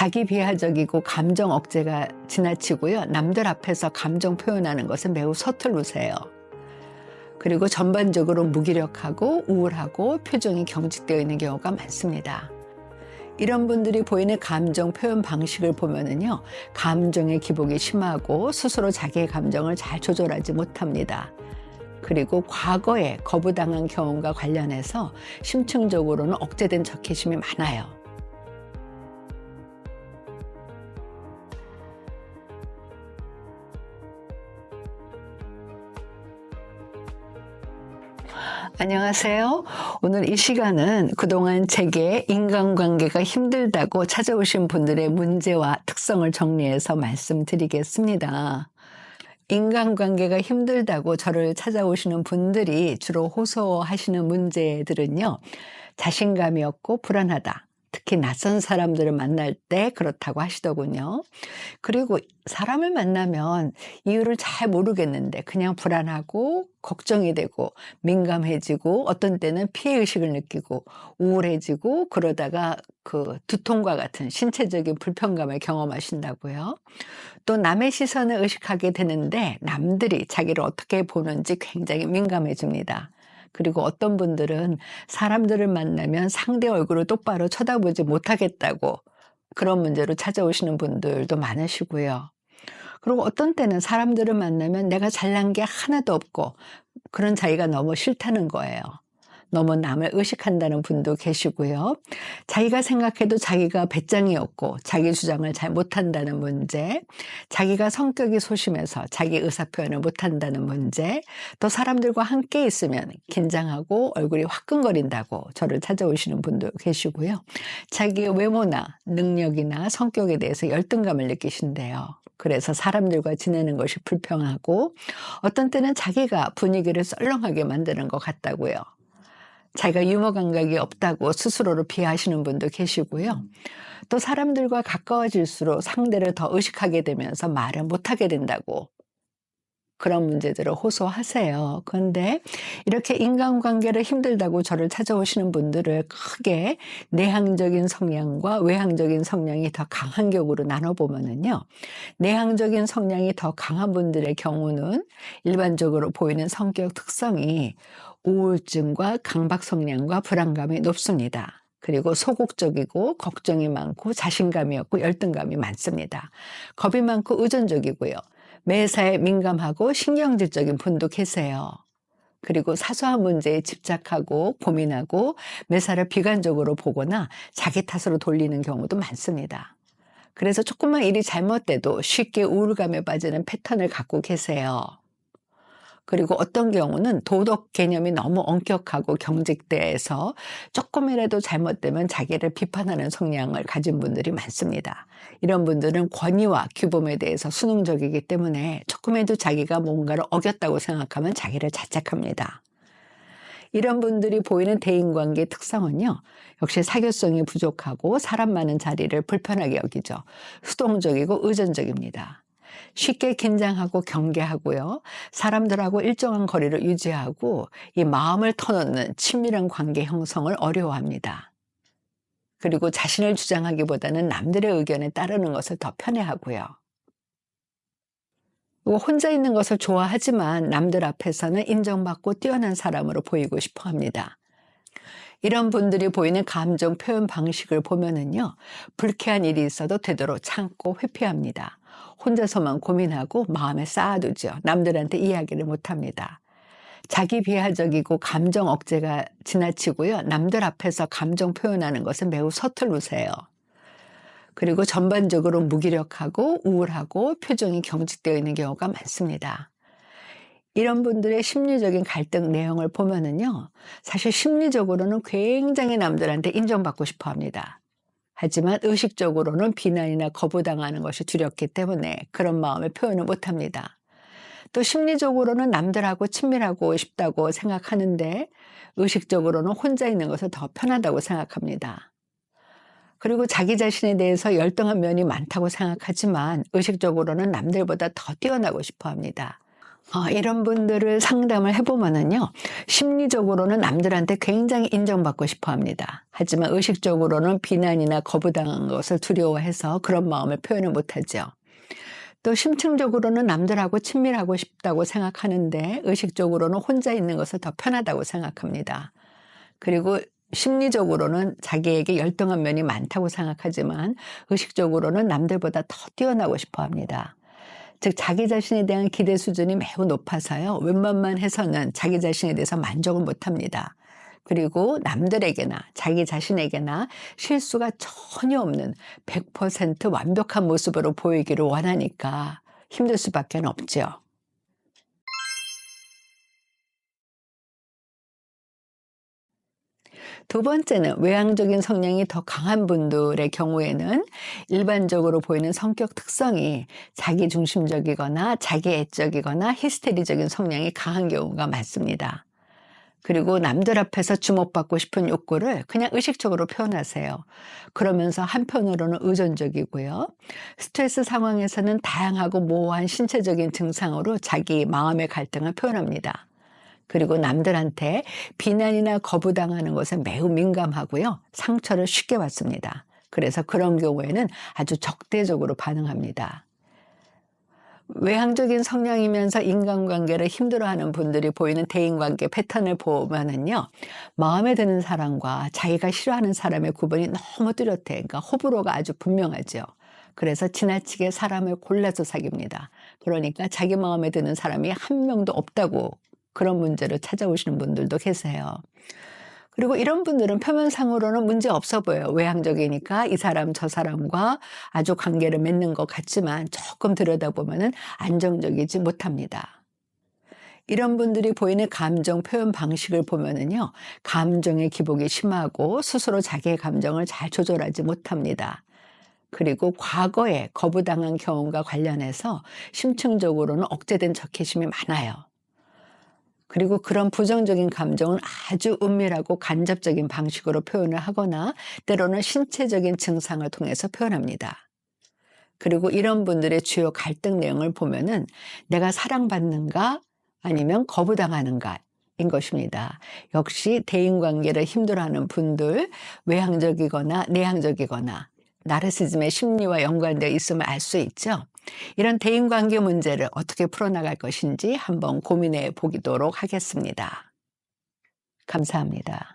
자기 비하적이고 감정 억제가 지나치고요. 남들 앞에서 감정 표현하는 것은 매우 서투르세요. 그리고 전반적으로 무기력하고 우울하고 표정이 경직되어 있는 경우가 많습니다. 이런 분들이 보이는 감정 표현 방식을 보면은요, 감정의 기복이 심하고 스스로 자기의 감정을 잘 조절하지 못합니다. 그리고 과거에 거부당한 경험과 관련해서 심층적으로는 억제된 적개심이 많아요. 안녕하세요. 오늘 이 시간은 그동안 제게 인간관계가 힘들다고 찾아오신 분들의 문제와 특성을 정리해서 말씀드리겠습니다. 인간관계가 힘들다고 저를 찾아오시는 분들이 주로 호소하시는 문제들은요, 자신감이 없고 불안하다. 특히 낯선 사람들을 만날 때 그렇다고 하시더군요. 그리고 사람을 만나면 이유를 잘 모르겠는데 그냥 불안하고 걱정이 되고 민감해지고 어떤 때는 피해의식을 느끼고 우울해지고 그러다가 그 두통과 같은 신체적인 불편감을 경험하신다고요. 또 남의 시선을 의식하게 되는데 남들이 자기를 어떻게 보는지 굉장히 민감해집니다. 그리고 어떤 분들은 사람들을 만나면 상대 얼굴을 똑바로 쳐다보지 못하겠다고 그런 문제로 찾아오시는 분들도 많으시고요. 그리고 어떤 때는 사람들을 만나면 내가 잘난 게 하나도 없고 그런 자기가 너무 싫다는 거예요. 너무 남을 의식한다는 분도 계시고요. 자기가 생각해도 자기가 배짱이 없고 자기 주장을 잘 못한다는 문제, 자기가 성격이 소심해서 자기 의사표현을 못한다는 문제, 또 사람들과 함께 있으면 긴장하고 얼굴이 화끈거린다고 저를 찾아오시는 분도 계시고요. 자기의 외모나 능력이나 성격에 대해서 열등감을 느끼신대요. 그래서 사람들과 지내는 것이 불평하고 어떤 때는 자기가 분위기를 썰렁하게 만드는 것 같다고요. 자기가 유머 감각이 없다고 스스로를 비하하시는 분도 계시고요. 또 사람들과 가까워질수록 상대를 더 의식하게 되면서 말을 못하게 된다고 그런 문제들을 호소하세요. 그런데 이렇게 인간관계를 힘들다고 저를 찾아오시는 분들을 크게 내향적인 성향과 외향적인 성향이 더 강한 격으로 나눠보면은요. 내향적인 성향이 더 강한 분들의 경우는 일반적으로 보이는 성격 특성이 우울증과 강박 성향과 불안감이 높습니다. 그리고 소극적이고 걱정이 많고 자신감이 없고 열등감이 많습니다. 겁이 많고 의존적이고요. 매사에 민감하고 신경질적인 분도 계세요. 그리고 사소한 문제에 집착하고 고민하고 매사를 비관적으로 보거나 자기 탓으로 돌리는 경우도 많습니다. 그래서 조금만 일이 잘못돼도 쉽게 우울감에 빠지는 패턴을 갖고 계세요. 그리고 어떤 경우는 도덕 개념이 너무 엄격하고 경직돼서 조금이라도 잘못되면 자기를 비판하는 성향을 가진 분들이 많습니다. 이런 분들은 권위와 규범에 대해서 순응적이기 때문에 조금이라도 자기가 뭔가를 어겼다고 생각하면 자기를 자책합니다. 이런 분들이 보이는 대인관계 특성은요, 역시 사교성이 부족하고 사람 많은 자리를 불편하게 여기죠. 수동적이고 의존적입니다. 쉽게 긴장하고 경계하고요. 사람들하고 일정한 거리를 유지하고 이 마음을 터놓는 친밀한 관계 형성을 어려워합니다. 그리고 자신을 주장하기보다는 남들의 의견에 따르는 것을 더 편해하고요. 혼자 있는 것을 좋아하지만 남들 앞에서는 인정받고 뛰어난 사람으로 보이고 싶어 합니다. 이런 분들이 보이는 감정 표현 방식을 보면은요, 불쾌한 일이 있어도 되도록 참고 회피합니다. 혼자서만 고민하고 마음에 쌓아두죠. 남들한테 이야기를 못합니다. 자기 비하적이고 감정 억제가 지나치고요. 남들 앞에서 감정 표현하는 것은 매우 서투르세요. 그리고 전반적으로 무기력하고 우울하고 표정이 경직되어 있는 경우가 많습니다. 이런 분들의 심리적인 갈등 내용을 보면은요, 사실 심리적으로는 굉장히 남들한테 인정받고 싶어 합니다. 하지만 의식적으로는 비난이나 거부당하는 것이 두렵기 때문에 그런 마음을 표현을 못 합니다. 또 심리적으로는 남들하고 친밀하고 싶다고 생각하는데 의식적으로는 혼자 있는 것을 더 편하다고 생각합니다. 그리고 자기 자신에 대해서 열등한 면이 많다고 생각하지만 의식적으로는 남들보다 더 뛰어나고 싶어 합니다. 이런 분들을 상담을 해보면은요, 심리적으로는 남들한테 굉장히 인정받고 싶어 합니다. 하지만 의식적으로는 비난이나 거부당한 것을 두려워해서 그런 마음을 표현을 못하죠. 또 심층적으로는 남들하고 친밀하고 싶다고 생각하는데 의식적으로는 혼자 있는 것을 더 편하다고 생각합니다. 그리고 심리적으로는 자기에게 열등한 면이 많다고 생각하지만 의식적으로는 남들보다 더 뛰어나고 싶어 합니다. 즉 자기 자신에 대한 기대 수준이 매우 높아서요. 웬만만 해서는 자기 자신에 대해서 만족을 못합니다. 그리고 남들에게나 자기 자신에게나 실수가 전혀 없는 100% 완벽한 모습으로 보이기를 원하니까 힘들 수밖에 없죠. 두 번째는 외향적인 성향이 더 강한 분들의 경우에는 일반적으로 보이는 성격 특성이 자기중심적이거나 자기애적이거나 히스테리적인 성향이 강한 경우가 많습니다. 그리고 남들 앞에서 주목받고 싶은 욕구를 그냥 의식적으로 표현하세요. 그러면서 한편으로는 의존적이고요. 스트레스 상황에서는 다양하고 모호한 신체적인 증상으로 자기 마음의 갈등을 표현합니다. 그리고 남들한테 비난이나 거부당하는 것에 매우 민감하고요. 상처를 쉽게 받습니다. 그래서 그런 경우에는 아주 적대적으로 반응합니다. 외향적인 성향이면서 인간관계를 힘들어하는 분들이 보이는 대인관계 패턴을 보면은요, 마음에 드는 사람과 자기가 싫어하는 사람의 구분이 너무 뚜렷해. 그러니까 호불호가 아주 분명하죠. 그래서 지나치게 사람을 골라서 사귀입니다. 그러니까 자기 마음에 드는 사람이 한 명도 없다고 그런 문제로 찾아오시는 분들도 계세요. 그리고 이런 분들은 표면상으로는 문제 없어 보여요. 외향적이니까 이 사람 저 사람과 아주 관계를 맺는 것 같지만 조금 들여다보면은 안정적이지 못합니다. 이런 분들이 보이는 감정 표현 방식을 보면은요, 감정의 기복이 심하고 스스로 자기의 감정을 잘 조절하지 못합니다. 그리고 과거에 거부당한 경험과 관련해서 심층적으로는 억제된 적개심이 많아요. 그리고 그런 부정적인 감정은 아주 은밀하고 간접적인 방식으로 표현을 하거나 때로는 신체적인 증상을 통해서 표현합니다. 그리고 이런 분들의 주요 갈등 내용을 보면은 내가 사랑받는가 아니면 거부당하는가 인 것입니다. 역시 대인관계를 힘들어하는 분들, 외향적이거나 내향적이거나 나르시즘의 심리와 연관되어 있음을 알 수 있죠. 이런 대인관계 문제를 어떻게 풀어나갈 것인지 한번 고민해 보도록 하겠습니다. 감사합니다.